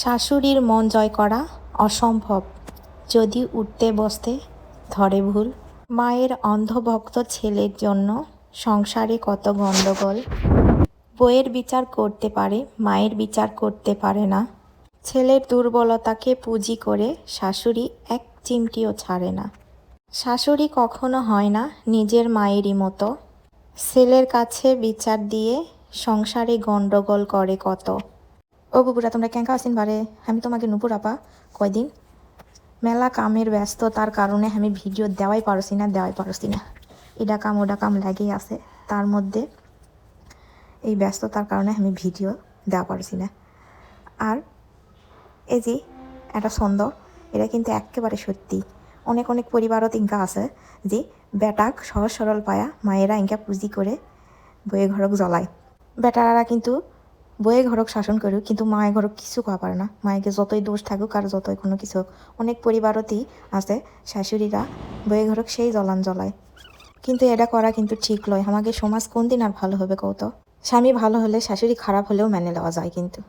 শাশুড়ির মন জয় করা অসম্ভব যদি উঠতে বসতে ধরে ভুল। মায়ের অন্ধভক্ত ছেলের জন্য সংসারে কত গণ্ডগোল। বইয়ের বিচার করতে পারে, মায়ের বিচার করতে পারে না। ছেলের দুর্বলতাকে পুঁজি করে শাশুড়ি এক চিমটিও ছাড়ে না। শাশুড়ি কখনো হয় না নিজের মায়েরই মতো। ছেলের কাছে বিচার দিয়ে সংসারে গণ্ডগোল করে কত। ও বুবুরা, তোমরা কেঙ্কা আসিন বারে? আমি তোমাকে নুপুর আপা কয়দিন মেলা কামের ব্যস্ততার কারণে আমি ভিডিও দেওয়াই পারছি না। এটা কাম ওটা কাম লাগেই আছে। তার মধ্যে এই ব্যস্ততার কারণে আমি ভিডিও দেওয়া পারছি না। আর এই যে একটা ছন্দ, এটা কিন্তু একেবারে সত্যি। অনেক অনেক পরিবারত ইনকা আছে যে বেটাক সহজ সরল পায়া মায়েরা ইনকা পুঁজি করে বয়ে ঘরক জ্বলায়। বেটারা কিন্তু বয়ে ঘরক শাসন করুক, কিন্তু মায়ের ঘরক কিছু করা পারে না। মায়েকে যতই দোষ থাকুক আর যতই কোনো কিছু হোক, অনেক পরিবারতেই আছে শাশুড়িরা বয়ে ঘরক সেই জ্বলান জ্বলায়। কিন্তু এটা করা কিন্তু ঠিক লয়। আমাকে সমাজ কোন দিন আর ভালো হবে কৌতো? স্বামী ভালো হলে শাশুড়ি খারাপ হলেও মেনে নেওয়া যায় কিন্তু।